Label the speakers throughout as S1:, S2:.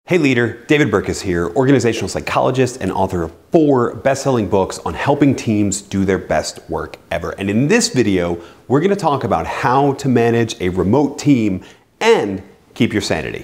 S1: Hey leader, David Burkus here, organizational psychologist and author of 4 best-selling books on helping teams do their best work ever. And in this video, we're going to talk about how to manage a remote team and keep your sanity.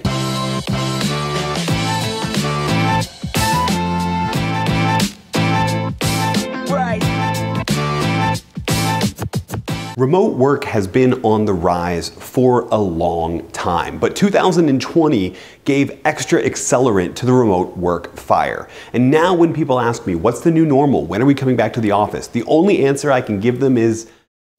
S1: Remote work has been on the rise for a long time, but 2020 gave extra accelerant to the remote work fire. And now when people ask me, what's the new normal? When are we coming back to the office? The only answer I can give them is,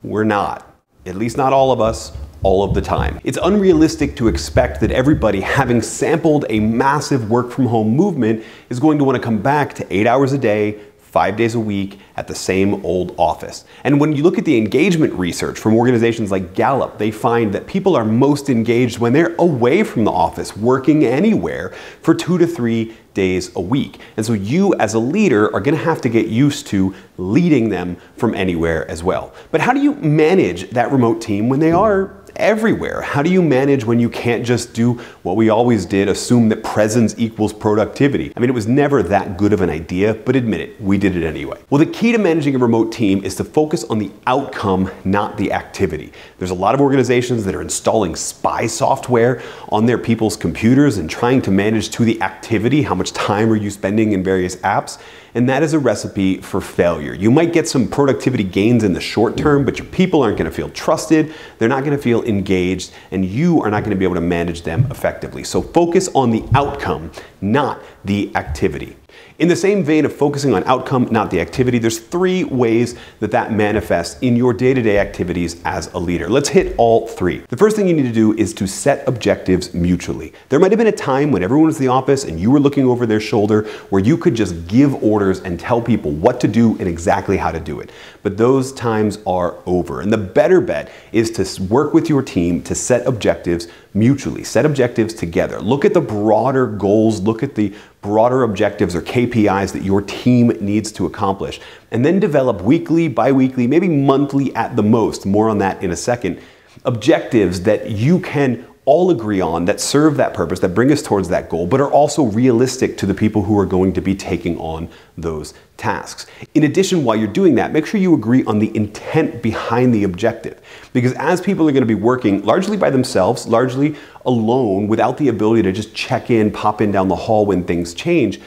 S1: we're not. At least not all of us, all of the time. It's unrealistic to expect that everybody, having sampled a massive work from home movement, is going to want to come back to 8 hours a day, 5 days a week at the same old office. And when you look at the engagement research from organizations like Gallup, they find that people are most engaged when they're away from the office, working anywhere for 2 to 3 days a week. And so you as a leader are going to have to get used to leading them from anywhere as well. But how do you manage that remote team when they are everywhere? How do you manage when you can't just do what we always did, assume that presence equals productivity? I mean, it was never that good of an idea, but admit it, we did it anyway. Well, the key to managing a remote team is to focus on the outcome, not the activity. There's a lot of organizations that are installing spy software on their people's computers and trying to manage to the activity, how much time are you spending in various apps? And that is a recipe for failure. You might get some productivity gains in the short term, but your people aren't going to feel trusted, they're not going to feel engaged, and you are not going to be able to manage them effectively. So focus on the outcome, not the activity. In the same vein of focusing on outcome, not the activity, there's 3 ways that manifests in your day-to-day activities as a leader. Let's hit all 3. The first thing you need to do is to set objectives mutually. There might have been a time when everyone was in the office and you were looking over their shoulder where you could just give orders and tell people what to do and exactly how to do it. But those times are over. And the better bet is to work with your team to set objectives mutually. Set objectives together. Look at the broader goals, look at the broader objectives or KPIs that your team needs to accomplish, and then develop weekly, bi-weekly, maybe monthly at the most, more on that in a second, objectives that you can all agree on that serve that purpose, that bring us towards that goal, but are also realistic to the people who are going to be taking on those tasks. In addition, while you're doing that, make sure you agree on the intent behind the objective. Because as people are going to be working largely by themselves, largely alone, without the ability to just check in, pop in down the hall when things change,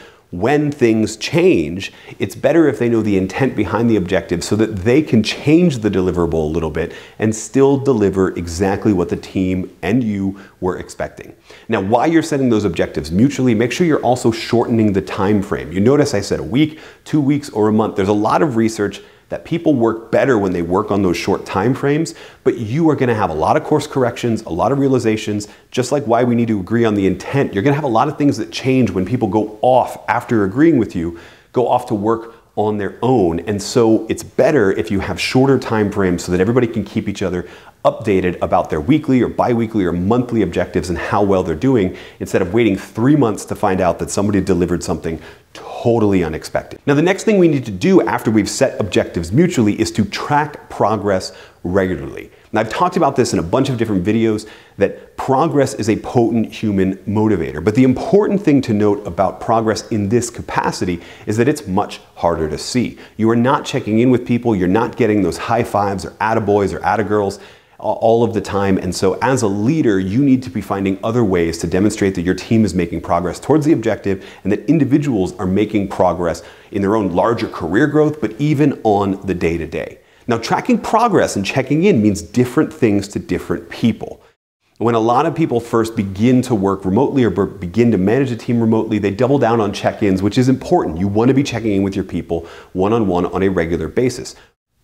S1: it's better if they know the intent behind the objective so that they can change the deliverable a little bit and still deliver exactly what the team and you were expecting. Now, while you're setting those objectives mutually, make sure you're also shortening the time frame. You notice I said a week, 2 weeks, or a month. There's a lot of research that people work better when they work on those short time frames, but you are going to have a lot of course corrections, a lot of realizations, just like why we need to agree on the intent. You're going to have a lot of things that change when people go off after agreeing with you, go off to work on their own. And so it's better if you have shorter time frames so that everybody can keep each other updated about their weekly or bi-weekly or monthly objectives and how well they're doing, instead of waiting 3 months to find out that somebody delivered something totally unexpected. Now, the next thing we need to do after we've set objectives mutually is to track progress regularly. Now, I've talked about this in a bunch of different videos, that progress is a potent human motivator. But the important thing to note about progress in this capacity is that it's much harder to see. You are not checking in with people, you're not getting those high fives or attaboys or attagirls all of the time. And so as a leader, you need to be finding other ways to demonstrate that your team is making progress towards the objective and that individuals are making progress in their own larger career growth, but even on the day-to-day. Now, tracking progress and checking in means different things to different people. When a lot of people first begin to work remotely or begin to manage a team remotely, they double down on check-ins, which is important. You want to be checking in with your people one-on-one on a regular basis.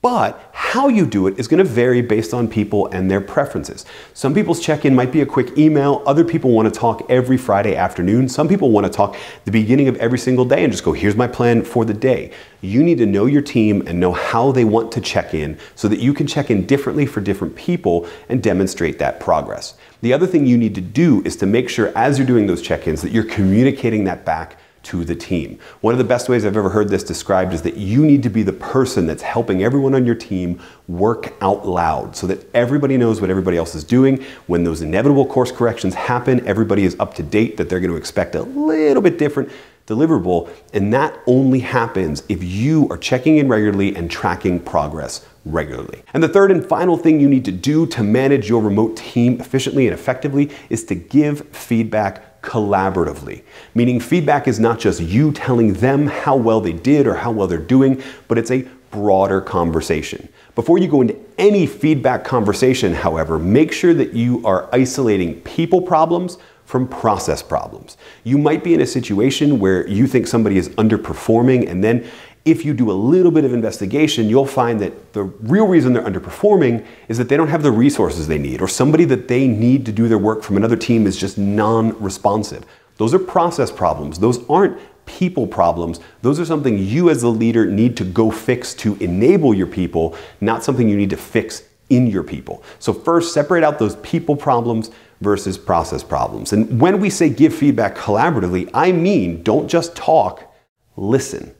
S1: But how you do it is going to vary based on people and their preferences. Some people's check-in might be a quick email. Other people want to talk every Friday afternoon. Some people want to talk the beginning of every single day and just go, here's my plan for the day. You need to know your team and know how they want to check in so that you can check in differently for different people and demonstrate that progress. The other thing you need to do is to make sure as you're doing those check-ins that you're communicating that back to the team. One of the best ways I've ever heard this described is that you need to be the person that's helping everyone on your team work out loud so that everybody knows what everybody else is doing. When those inevitable course corrections happen, everybody is up to date, that they're going to expect a little bit different deliverable, and that only happens if you are checking in regularly and tracking progress regularly. And the third and final thing you need to do to manage your remote team efficiently and effectively is to give feedback collaboratively. Meaning feedback is not just you telling them how well they did or how well they're doing, but it's a broader conversation. Before you go into any feedback conversation, however, make sure that you are isolating people problems from process problems. You might be in a situation where you think somebody is underperforming, and then if you do a little bit of investigation, you'll find that the real reason they're underperforming is that they don't have the resources they need, or somebody that they need to do their work from another team is just non-responsive. Those are process problems. Those aren't people problems. Those are something you as the leader need to go fix to enable your people, not something you need to fix in your people. So first, separate out those people problems versus process problems. And when we say give feedback collaboratively, I mean don't just talk, listen.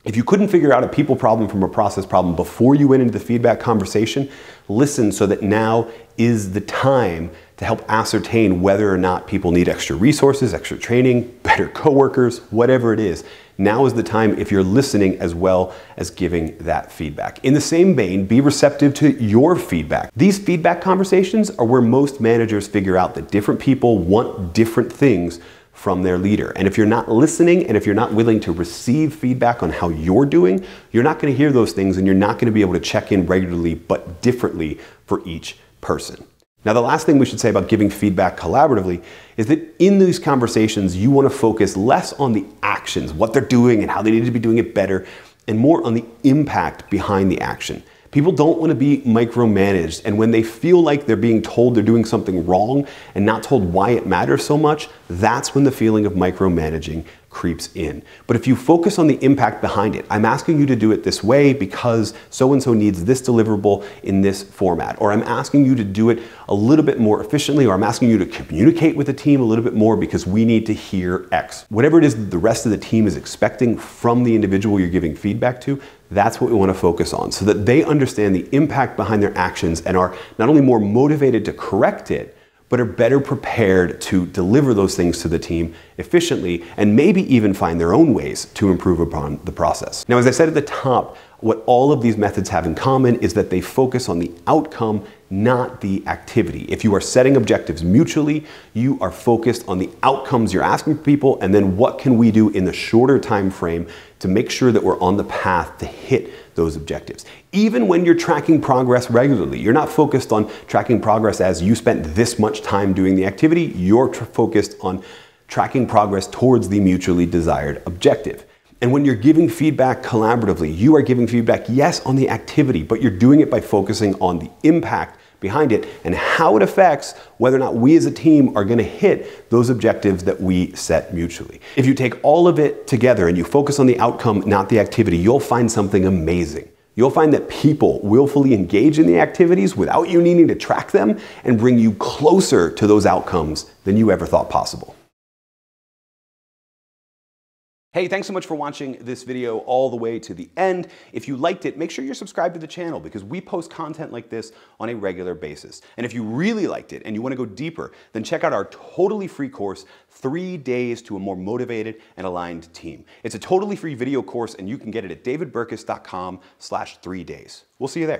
S1: If you couldn't figure out a people problem from a process problem before you went into the feedback conversation, listen so that now is the time to help ascertain whether or not people need extra resources, extra training, better coworkers, whatever it is. Now is the time if you're listening as well as giving that feedback. In the same vein, be receptive to your feedback. These feedback conversations are where most managers figure out that different people want different things from their leader. And if you're not listening and if you're not willing to receive feedback on how you're doing, you're not going to hear those things and you're not going to be able to check in regularly but differently for each person. Now, the last thing we should say about giving feedback collaboratively is that in these conversations, you want to focus less on the actions, what they're doing and how they need to be doing it better, and more on the impact behind the action. People don't want to be micromanaged, and when they feel like they're being told they're doing something wrong and not told why it matters so much, that's when the feeling of micromanaging creeps in. But if you focus on the impact behind it, I'm asking you to do it this way because so-and-so needs this deliverable in this format, or I'm asking you to do it a little bit more efficiently, or I'm asking you to communicate with the team a little bit more because we need to hear X. Whatever it is that the rest of the team is expecting from the individual you're giving feedback to, that's what we want to focus on so that they understand the impact behind their actions and are not only more motivated to correct it, but are better prepared to deliver those things to the team efficiently and maybe even find their own ways to improve upon the process. Now, as I said at the top, what all of these methods have in common is that they focus on the outcome, not the activity. If you are setting objectives mutually, you are focused on the outcomes you're asking people, and then what can we do in the shorter time frame to make sure that we're on the path to hit those objectives. Even when you're tracking progress regularly, you're not focused on tracking progress as you spent this much time doing the activity, you're focused on tracking progress towards the mutually desired objective. And when you're giving feedback collaboratively, you are giving feedback, yes, on the activity, but you're doing it by focusing on the impact behind it and how it affects whether or not we as a team are going to hit those objectives that we set mutually. If you take all of it together and you focus on the outcome, not the activity, you'll find something amazing. You'll find that people willfully engage in the activities without you needing to track them and bring you closer to those outcomes than you ever thought possible. Hey, thanks so much for watching this video all the way to the end. If you liked it, make sure you're subscribed to the channel because we post content like this on a regular basis. And if you really liked it and you want to go deeper, then check out our totally free course, 3 Days to a More Motivated and Aligned Team. It's a totally free video course and you can get it at davidburkus.com/3days. We'll see you there.